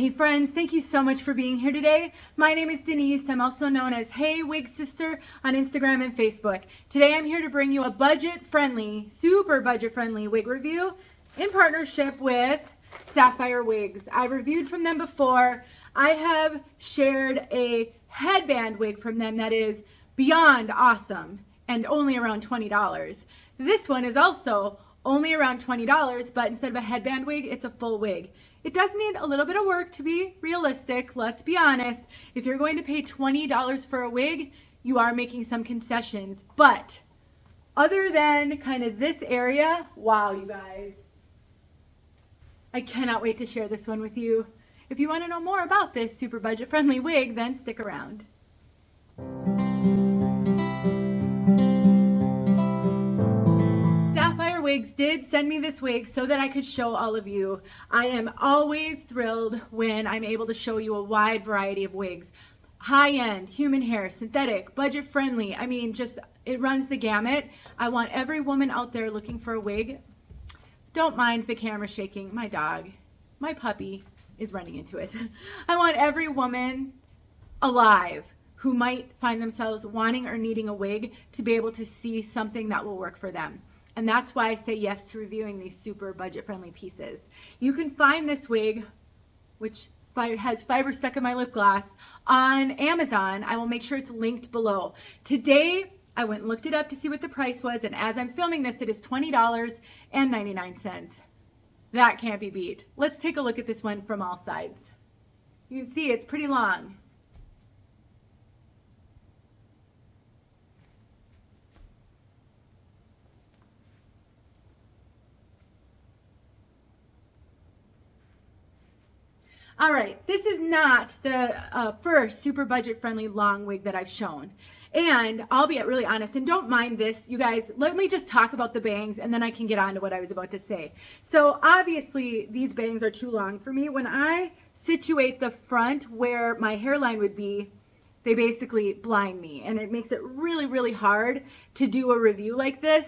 Hey friends, thank you so much for being here today. My name is Denise. I'm also known as heywigsister on Instagram and Facebook. Today I'm here to bring you a budget-friendly, super budget-friendly wig review in partnership with Sapphire Wigs. I've reviewed from them before. I have shared a headband wig from them that is beyond awesome and only around $20. This one is also only around $20, but instead of a headband wig, it's a full wig. It does need a little bit of work to be realistic, let's be honest. If you're going to pay $20 for a wig, you are making some concessions. But other than kind of this area, wow, you guys. I cannot wait to share this one with you. If you want to know more about this super budget-friendly wig, then stick around. Sapphire Wigs did send me this wig so that I could show all of you. I am always thrilled when I'm able to show you a wide variety of wigs. High-end, human hair, synthetic, budget-friendly. I mean, just, it runs the gamut. I want every woman out there looking for a wig. Don't mind the camera shaking. My dog, my puppy, is running into it. I want every woman alive who might find themselves wanting or needing a wig to be able to see something that will work for them. And that's why I say yes to reviewing these super budget-friendly pieces. You can find this wig, which has fiber stuck in my lip gloss, on Amazon. I will make sure it's linked below. Today, I went and looked it up to see what the price was, and as I'm filming this, it is $20.99. That can't be beat. Let's take a look at this one from all sides. You can see it's pretty long. All right, this is not the first super budget-friendly long wig that I've shown. And I'll be really honest, and don't mind this, you guys, let me just talk about the bangs and then I can get on to what I was about to say. So obviously these bangs are too long for me. When I situate the front where my hairline would be, they basically blind me, and it makes it really, really hard to do a review like this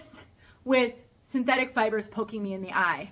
with synthetic fibers poking me in the eye.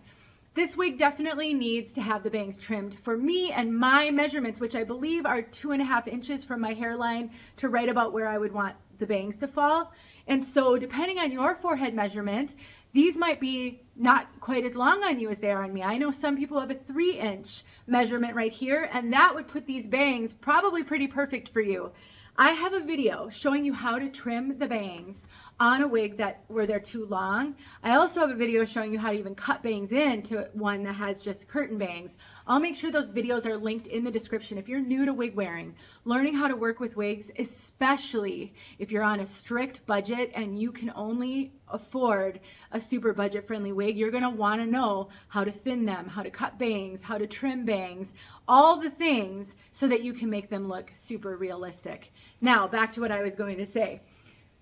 This wig definitely needs to have the bangs trimmed for me and my measurements, which I believe are 2.5 inches from my hairline to right about where I would want the bangs to fall. And so depending on your forehead measurement, these might be not quite as long on you as they are on me. I know some people have a 3-inch measurement right here, and that would put these bangs probably pretty perfect for you. I have a video showing you how to trim the bangs on a wig where they're too long. I also have a video showing you how to even cut bangs into one that has just curtain bangs. I'll make sure those videos are linked in the description. If you're new to wig wearing, learning how to work with wigs, especially if you're on a strict budget and you can only afford a super budget friendly wig, you're gonna wanna know how to thin them, how to cut bangs, how to trim bangs, all the things so that you can make them look super realistic. Now, back to what I was going to say.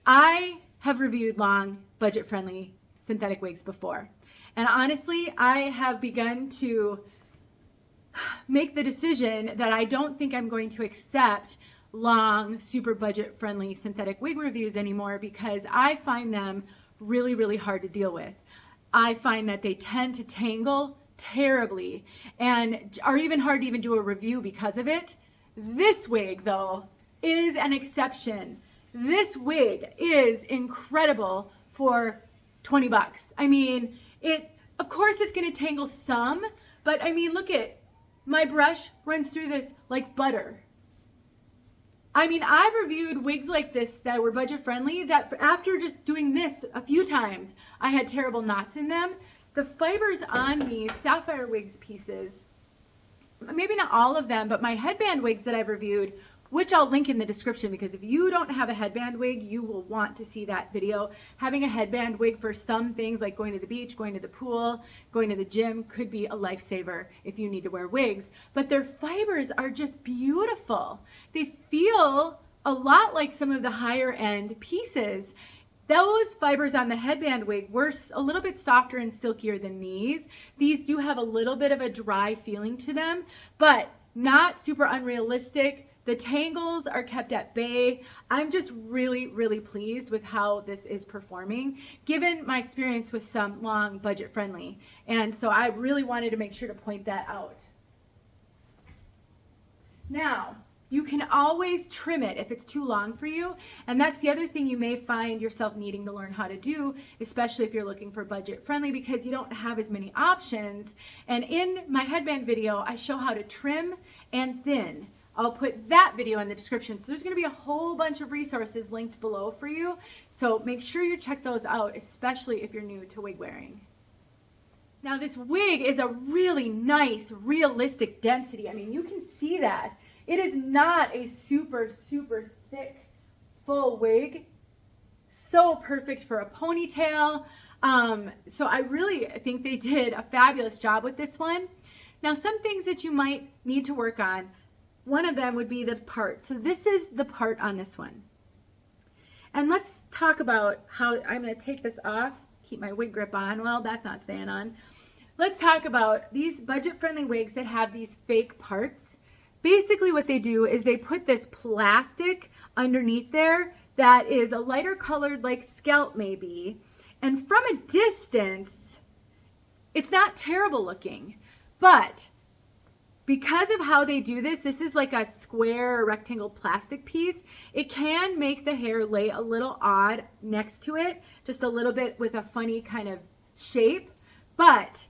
I have reviewed long, budget-friendly synthetic wigs before. And honestly, I have begun to make the decision that I don't think I'm going to accept long, super budget-friendly synthetic wig reviews anymore because I find them really, really hard to deal with. I find that they tend to tangle terribly and are even hard to even do a review because of it. This wig, though, is an exception. This wig is incredible for 20 bucks. I mean, of course it's gonna tangle some, but I mean, look at, my brush runs through this like butter. I mean, I've reviewed wigs like this that were budget friendly that after just doing this a few times, I had terrible knots in them. The fibers on these Sapphire Wigs pieces, maybe not all of them, but my headband wigs that I've reviewed, which I'll link in the description, because if you don't have a headband wig, you will want to see that video. Having a headband wig for some things like going to the beach, going to the pool, going to the gym could be a lifesaver if you need to wear wigs. But their fibers are just beautiful. They feel a lot like some of the higher end pieces. Those fibers on the headband wig were a little bit softer and silkier than these. These do have a little bit of a dry feeling to them, but not super unrealistic. The tangles are kept at bay. I'm just really, really pleased with how this is performing, given my experience with some long budget friendly. And so I really wanted to make sure to point that out. Now, you can always trim it if it's too long for you, and that's the other thing you may find yourself needing to learn how to do, especially if you're looking for budget friendly, because you don't have as many options. And in my headband video, I show how to trim and thin. I'll put that video in the description. So there's going to be a whole bunch of resources linked below for you. So make sure you check those out, especially if you're new to wig wearing. Now this wig is a really nice, realistic density. I mean, you can see that. It is not a super, super thick, full wig. So perfect for a ponytail. So I really think they did a fabulous job with this one. Now some things that you might need to work on. One of them would be the part. So this is the part on this one. And let's talk about how I'm going to take this off, keep my wig grip on. Well, that's not staying on. Let's talk about these budget-friendly wigs that have these fake parts. Basically what they do is they put this plastic underneath there that is a lighter colored like scalp maybe. And from a distance, it's not terrible looking. But because of how they do this, this is like a square or rectangle plastic piece. It can make the hair lay a little odd next to it, just a little bit with a funny kind of shape. But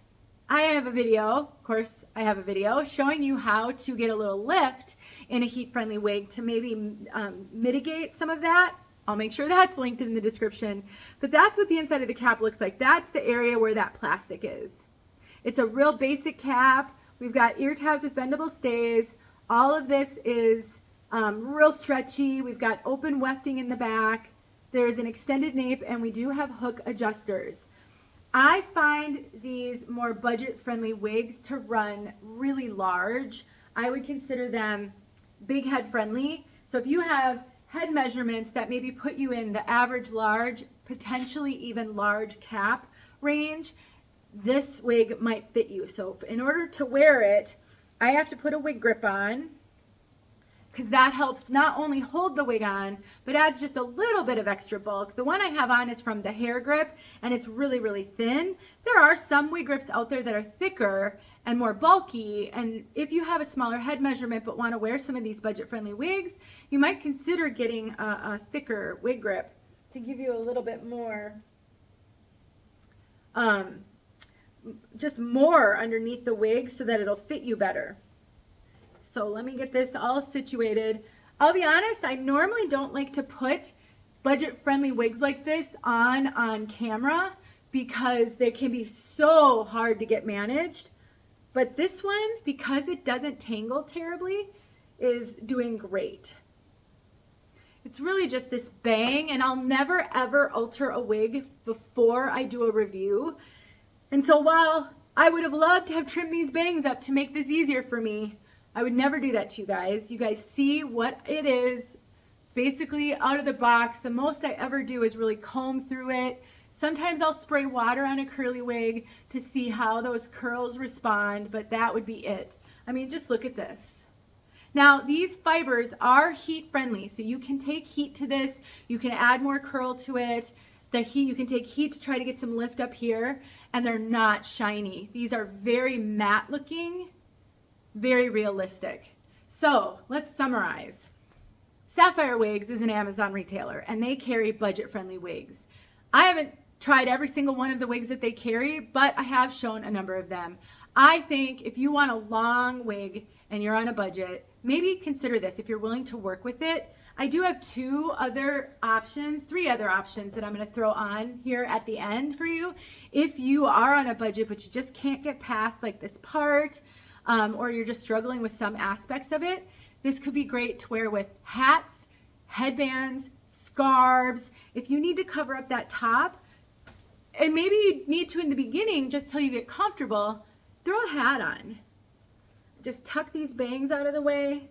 I have a video, of course, I have a video showing you how to get a little lift in a heat-friendly wig to maybe mitigate some of that. I'll make sure that's linked in the description. But that's what the inside of the cap looks like. That's the area where that plastic is. It's a real basic cap. We've got ear tabs with bendable stays. All of this is real stretchy. We've got open wefting in the back. There's an extended nape, and we do have hook adjusters. I find these more budget-friendly wigs to run really large. I would consider them big head friendly. So if you have head measurements that maybe put you in the average large, potentially even large cap range, this wig might fit you. So in order to wear it, I have to put a wig grip on, because that helps not only hold the wig on, but adds just a little bit of extra bulk. The one I have on is from the Hair Grip, and it's really, really thin. There are some wig grips out there that are thicker and more bulky, and if you have a smaller head measurement but want to wear some of these budget-friendly wigs, you might consider getting a thicker wig grip to give you a little bit more just more underneath the wig so that it'll fit you better. So let me get this all situated. I'll be honest, I normally don't like to put budget-friendly wigs like this on camera because they can be so hard to get managed. But this one, because it doesn't tangle terribly, is doing great. It's really just this bang, and I'll never ever alter a wig before I do a review. And so while I would have loved to have trimmed these bangs up to make this easier for me, I would never do that to you guys. You guys see what it is basically out of the box. The most I ever do is really comb through it. Sometimes I'll spray water on a curly wig to see how those curls respond, but that would be it. I mean, just look at this. Now, these fibers are heat friendly, so you can take heat to this. You can add more curl to it. The heat, you can take heat to try to get some lift up here, and they're not shiny. These are very matte looking, very realistic. So let's summarize. Sapphire Wigs is an Amazon retailer, and they carry budget-friendly wigs. I haven't tried every single one of the wigs that they carry, but I have shown a number of them. I think if you want a long wig and you're on a budget, maybe consider this if you're willing to work with it. I do have three other options that I'm going to throw on here at the end for you. If you are on a budget but you just can't get past like this part, or you're just struggling with some aspects of it, this could be great to wear with hats, headbands, scarves. If you need to cover up that top, and maybe you need to in the beginning just till you get comfortable, throw a hat on. Just tuck these bangs out of the way.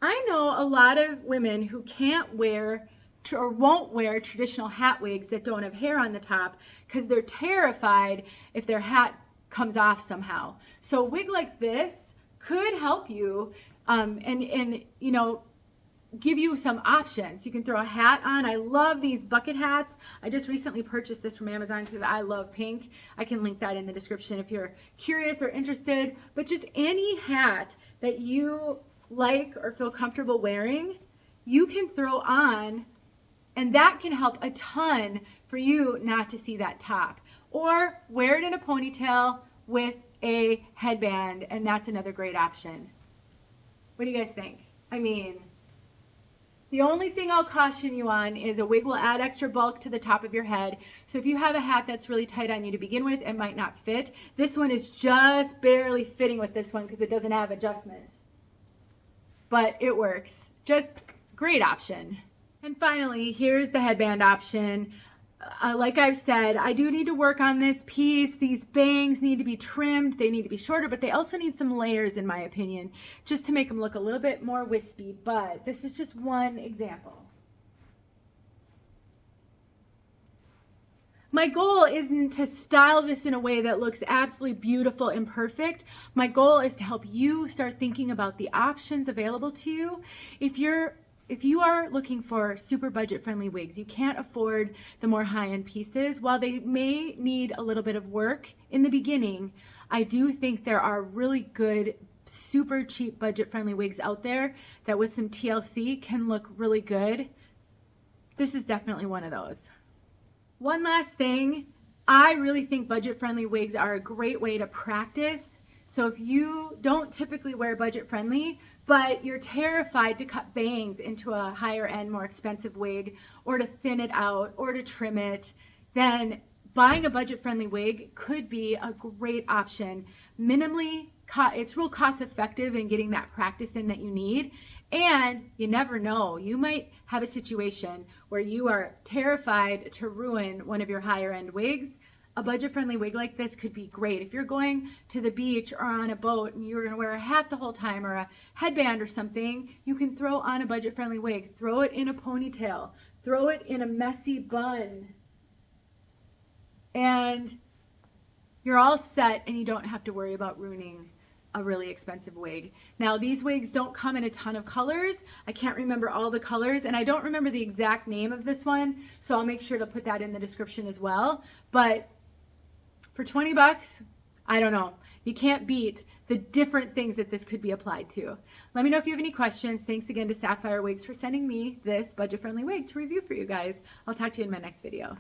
I know a lot of women who can't wear or won't wear traditional hat wigs that don't have hair on the top because they're terrified if their hat comes off somehow. So a wig like this could help you and you know, give you some options. You can throw a hat on. I love these bucket hats. I just recently purchased this from Amazon because I love pink. I can link that in the description if you're curious or interested. But just any hat that you like or feel comfortable wearing, you can throw on, and that can help a ton for you not to see that top. Or wear it in a ponytail with a headband, and that's another great option. What do you guys think? I mean, the only thing I'll caution you on is a wig will add extra bulk to the top of your head. So if you have a hat that's really tight on you to begin with, it might not fit. This one is just barely fitting with this one because it doesn't have adjustment. But it works. Just great option. And finally, here's the headband option. Like I've said, I do need to work on this piece. These bangs need to be trimmed. They need to be shorter, but they also need some layers, in my opinion, just to make them look a little bit more wispy. But this is just one example. My goal isn't to style this in a way that looks absolutely beautiful and perfect. My goal is to help you start thinking about the options available to you. If you are looking for super budget friendly wigs, you can't afford the more high-end pieces. While they may need a little bit of work in the beginning, I do think there are really good, super cheap budget friendly wigs out there that with some TLC can look really good. This is definitely one of those. One last thing, I really think budget friendly wigs are a great way to practice. So if you don't typically wear budget friendly, but you're terrified to cut bangs into a higher end, more expensive wig, or to thin it out, or to trim it, then buying a budget friendly wig could be a great option. It's real cost effective in getting that practice in that you need. And you never know, you might have a situation where you are terrified to ruin one of your higher end wigs. A budget-friendly wig like this could be great. If you're going to the beach or on a boat and you're going to wear a hat the whole time or a headband or something, you can throw on a budget-friendly wig. Throw it in a ponytail. Throw it in a messy bun. And you're all set and you don't have to worry about ruining a really expensive wig. Now, these wigs don't come in a ton of colors. I can't remember all the colors, and I don't remember the exact name of this one, so I'll make sure to put that in the description as well. But for 20 bucks, I don't know. You can't beat the different things that this could be applied to. Let me know if you have any questions. Thanks again to Sapphire Wigs for sending me this budget-friendly wig to review for you guys. I'll talk to you in my next video.